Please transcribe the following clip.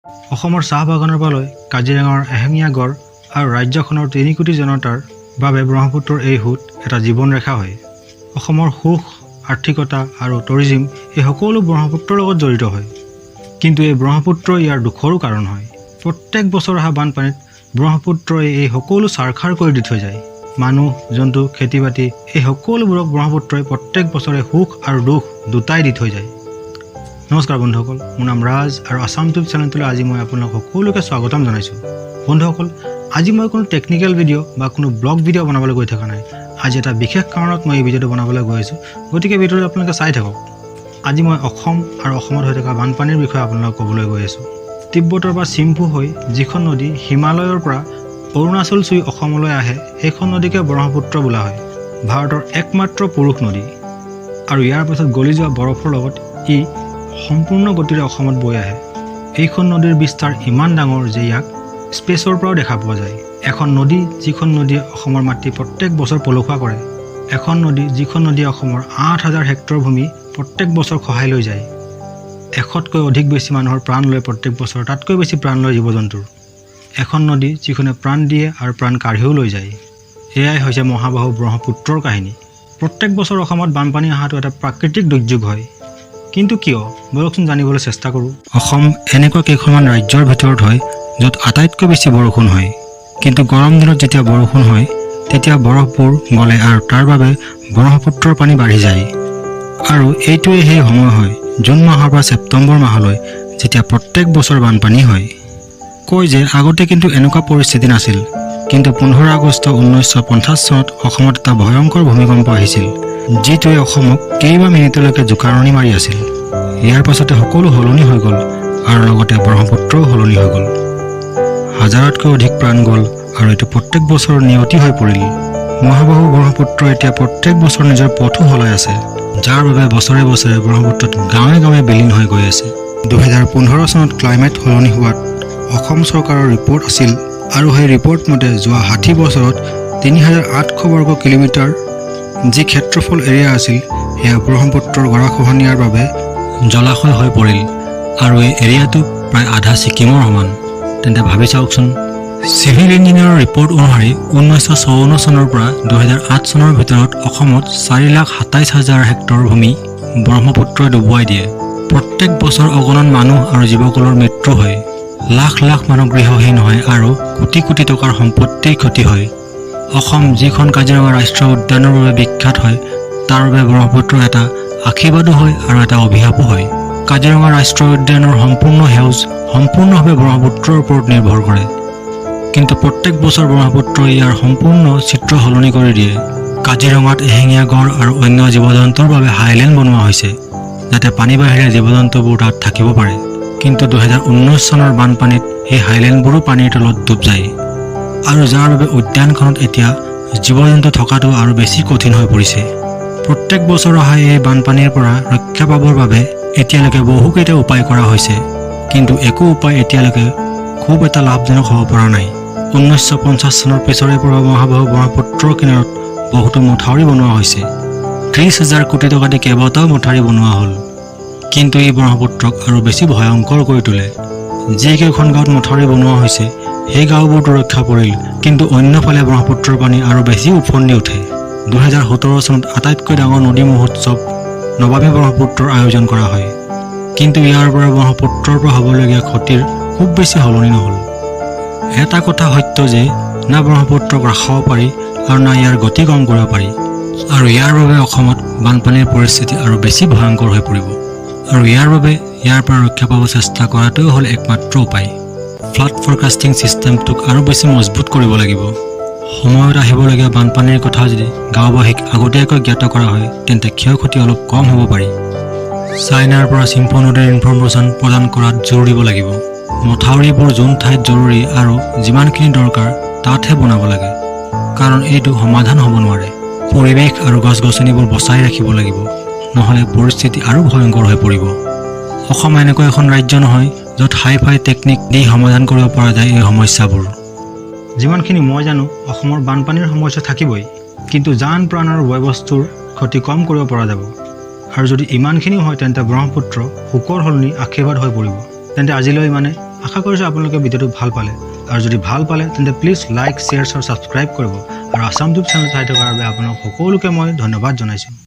অসমৰ চাহ বাগানৰ পৰা লৈ কাজিৰঙাৰ এশিঙীয়া গড় আৰু ৰাজ্যখনৰ 3 কোটি জনতাৰ বাবে ব্ৰহ্মপুত্ৰৰ এই সোঁত এটা জীৱন ৰেখা হয়। অসমৰ সুখ, আৰ্থিকতা আৰু টুৰিজম এই সকলো ব্ৰহ্মপুত্ৰৰ লগত জড়িত হয়। কিন্তু এই ব্ৰহ্মপুত্ৰ ইয়াৰ দুখৰো কাৰণ হয়। প্ৰত্যেক বছৰ অহা বানপানীত ব্ৰহ্মপুত্ৰই এই সকলো ছাৰখাৰ কৰি দি থৈ যায়। মানুহ, জন্তু, খেতি বাতি এই সকলোবোৰক ব্ৰহ্মপুত্ৰই প্ৰত্যেক বছৰে সুখ আৰু দুখ দুটাই দি থৈ যায়। নমস্কাৰ বন্ধুসকল, মোৰ নাম ৰাজ আৰু আসাম টিউব চেনেলটোলৈ আজি মই আপোনালোক সকলোকে স্বাগতম জনাইছোঁ। বন্ধুসকল, আজি মই কোনো টেকনিকেল ভিডিঅ' বা কোনো ব্লগ ভিডিঅ' বনাবলৈ গৈ থকা নাই। আজি এটা বিশেষ কাৰণত মই এই ভিডিঅ'টো বনাবলৈ গৈ আছোঁ, গতিকে ভিডিঅ'টো আপোনালোকে চাই থাকক। আজি মই অসম আৰু অসমত হৈ থকা বানপানীৰ বিষয়ে আপোনালোকক ক'বলৈ গৈ আছোঁ। তিব্বতৰ পৰা চিম্ফু হৈ যিখন নদী হিমালয়ৰ পৰা অৰুণাচল চুই অসমলৈ আহে, সেইখন নদীকে ব্ৰহ্মপুত্ৰ বোলা হয়। ভাৰতৰ একমাত্ৰ পুৰুষ নদী আৰু ইয়াৰ পাছত গলি যোৱা বৰফৰ লগত ই সম্পূৰ্ণ গতিৰে অসমত বৈ আহে। এইখন নদীৰ বিস্তাৰ ইমান ডাঙৰ যে ইয়াক স্পেচৰ পৰাও দেখা পোৱা যায়। এখন নদী যিখন নদীয়ে অসমৰ মাটি প্ৰত্যেক বছৰ পলসুৱা কৰে। এখন নদী যিখন নদীয়ে অসমৰ 8,000 হেক্টৰ ভূমি প্ৰত্যেক বছৰ খহাই লৈ যায়। 100তকৈ অধিক বেছি মানুহৰ প্ৰাণ লয় প্ৰত্যেক বছৰ, তাতকৈ বেছি প্ৰাণ লয় জীৱ জন্তুৰ। এখন নদী যিখনে প্ৰাণ দিয়ে আৰু প্ৰাণ কাঢ়িও লৈ যায়। এয়াই হৈছে মহাবাহু ব্ৰহ্মপুত্ৰৰ কাহিনী। প্ৰত্যেক বছৰ অসমত বানপানী অহাটো এটা প্ৰাকৃতিক দুৰ্যোগ হয়। কিন্তু কিয়, বলকচোন জানিবলৈ চেষ্টা কৰোঁ। অসম এনেকুৱা কেইখনমান ৰাজ্যৰ ভিতৰত হয় য'ত আটাইতকৈ বেছি বৰষুণ হয়। কিন্তু গৰম দিনত যেতিয়া বৰষুণ হয় তেতিয়া বৰফবোৰ গলে আৰু তাৰ বাবে ব্ৰহ্মপুত্ৰৰ পানী বাঢ়ি যায়। আৰু এইটোৱে সেই সময় হয় জুন মাহৰ পৰা ছেপ্টেম্বৰ মাহলৈ, যেতিয়া প্ৰত্যেক বছৰ বানপানী হয়। কয় যে আগতে কিন্তু এনেকুৱা পৰিস্থিতি নাছিল। কিন্তু 15 আগষ্ট 1950 চনত অসমত এটা ভয়ংকৰ ভূমিকম্প আহিছিল, যিটোৱে অসমক কেইবা মিনিটলৈকে জোকাৰণি মাৰি আছিল। ইয়াৰ পাছতে সকলো সলনি হৈ গ'ল আৰু লগতে ব্ৰহ্মপুত্ৰও সলনি হৈ গ'ল। হাজাৰতকৈ অধিক প্ৰাণ গ'ল আৰু এইটো প্ৰত্যেক বছৰ নিয়তি হৈ পৰিল। মহাবাহু ব্ৰহ্মপুত্ৰ এতিয়া প্ৰত্যেক বছৰ নিজৰ পথো সলাই আছে, যাৰ বাবে বছৰে বছৰে ব্ৰহ্মপুত্ৰত গাঁৱে গাঁৱে বিলীন হৈ গৈ আছে। 2015 চনত ক্লাইমেট সলনি হোৱাত অসম চৰকাৰৰ ৰিপৰ্ট আছিল আৰু সেই ৰিপৰ্ট মতে যোৱা 60 বছৰত 3,800 বৰ্গ কিলোমিটাৰ যি ক্ষেত্ৰফল এৰিয়া আছিল, সেয়া ব্ৰহ্মপুত্ৰৰ গৰাখহনীয়াৰ বাবে জলাশয় হৈ পৰিল আৰু এই এৰিয়াটো প্ৰায় আধা ছিকিমৰ সমান। তেন্তে ভাবি চাওকচোন, চিভিল ইঞ্জিনিয়াৰৰ ৰিপৰ্ট অনুসৰি 1954 চনৰ পৰা 2008 চনৰ ভিতৰত অসমত 4,27,000 হেক্টৰ ভূমি ব্ৰহ্মপুত্ৰই ডুবুৱাই দিয়ে। প্ৰত্যেক বছৰ অগণন মানুহ আৰু জীৱকুলৰ মৃত্যু হয়। লাখ লাখ মানুহ গৃহহীন হয় আৰু কোটি কোটি টকাৰ সম্পত্তিৰ ক্ষতি হয়। অসম যিখন কাজিৰঙা ৰাষ্ট্ৰীয় উদ্যানৰ বাবে বিখ্যাত হয়, তাৰ বাবে ব্ৰহ্মপুত্ৰ এটা আশীৰ্বাদো হয় আৰু এটা অভিশাপো হয়। কাজিৰঙা ৰাষ্ট্ৰীয় উদ্যানৰ সম্পূৰ্ণ সেউজ সম্পূৰ্ণভাৱে ব্ৰহ্মপুত্ৰৰ ওপৰত নিৰ্ভৰ কৰে। কিন্তু প্ৰত্যেক বছৰ ব্ৰহ্মপুত্ৰই ইয়াৰ সম্পূৰ্ণ চিত্ৰ সলনি কৰি দিয়ে। কাজিৰঙাত এশিঙীয়া গড় আৰু অন্য জীৱ জন্তুৰ বাবে হাইলেণ্ড বনোৱা হৈছে, যাতে পানী বাহিৰে জীৱ জন্তুবোৰ তাত থাকিব পাৰে। কিন্তু 2019 চনৰ বানপানীত সেই হাইলেণ্ডবোৰো পানীৰ তলত ডুব যায় আৰু যাৰ বাবে উদ্যানখনত এতিয়া জীৱ জন্তু থকাটো আৰু বেছি কঠিন হৈ পৰিছে। প্ৰত্যেক বছৰ অহা এই বানপানীৰ পৰা ৰক্ষা পাবৰ বাবে এতিয়ালৈকে বহুকেইটা উপায় কৰা হৈছে, কিন্তু একো উপায় এতিয়ালৈকে খুব এটা লাভজনক হ'ব পৰা নাই। 1950 চনৰ পিছৰে পৰা মহাবাহু ব্ৰহ্মপুত্ৰৰ কিনাৰত বহুতো মথাউৰি বনোৱা হৈছে। 30,000 কোটি টকা দি কেইবাটাও মথাউৰি বনোৱা হ'ল, কিন্তু এই ব্ৰহ্মপুত্ৰক আৰু বেছি ভয়ংকৰ কৰি তোলে। যিকেইখন গাঁৱত মথাউৰি বনোৱা হৈছে সেই গাঁওবোৰতো ৰক্ষা পৰিল, কিন্তু অন্যফালে ব্ৰহ্মপুত্ৰৰ পানী আৰু বেছি উফন্দি উঠে। 2017 চনত আটাইতকৈ ডাঙৰ নদী মহোৎসৱ নমামী ব্ৰহ্মপুত্ৰৰ আয়োজন কৰা হয়, কিন্তু ইয়াৰ পৰা ব্ৰহ্মপুত্ৰৰ পৰা হ'বলগীয়া ক্ষতিৰ খুব বেছি সলনি নহ'ল। এটা কথা সত্য যে না ব্ৰহ্মপুত্ৰক ৰখাব পাৰি আৰু না ইয়াৰ গতি কম কৰিব পাৰি, আৰু ইয়াৰ বাবে অসমত বানপানীৰ পৰিস্থিতি আৰু বেছি ভয়ংকৰ হৈ পৰিব। আৰু ইয়াৰ বাবে ইয়াৰ পৰা ৰক্ষা পাব চেষ্টা কৰাটোৱে হ'ল একমাত্ৰ উপায়। ফ্লাড ফৰকাষ্টিং ছিষ্টেমটোক আৰু বেছি মজবুত কৰিব লাগিব। সময়ত আহিবলগীয়া বানপানীৰ কথা যদি গাঁওবাসীক আগতীয়াকৈ জ্ঞাত কৰা হয়, তেন্তে ক্ষয় ক্ষতি অলপ কম হ'ব পাৰি। চাইনাৰ পৰা চিম্ফু নদীৰ ইনফৰমেশ্যন প্ৰদান কৰাত জোৰ দিব লাগিব। মথাউৰিবোৰ যোন ঠাইত জৰুৰী আৰু যিমানখিনি দৰকাৰ তাতহে বনাব লাগে, কাৰণ এইটো সমাধান হ'ব নোৱাৰে। পৰিৱেশ আৰু গছ গছনিবোৰ বচাই ৰাখিব লাগিব, নহ'লে পৰিস্থিতি আৰু ভয়ংকৰ হৈ পৰিব। অসম এনেকুৱা এখন ৰাজ্য নহয় য'ত হাই ফাই টেকনিক দি সমাধান কৰিব পৰা যায় এই সমস্যাবোৰ। যিমানখিনি মই জানো, অসমৰ বানপানীৰ সমস্যা থাকিবই, কিন্তু জান প্ৰাণ আৰু বয় বস্তুৰ ক্ষতি কম কৰিব পৰা যাব। আৰু যদি ইমানখিনিও হয় তেন্তে ব্ৰহ্মপুত্ৰ শোকৰ সলনি আশীৰ্বাদ হৈ পৰিব। তেন্তে আজিলৈ ইমানে। আশা কৰিছোঁ আপোনালোকে ভিডিঅ'টো ভাল পালে আৰু যদি ভাল পালে তেন্তে প্লিজ লাইক শ্বেয়াৰ আৰু ছাবস্ক্ৰাইব কৰিব আৰু আসাম টিউব চেনেল চাই থকাৰ বাবে আপোনাক সকলোকে মই ধন্যবাদ জনাইছোঁ।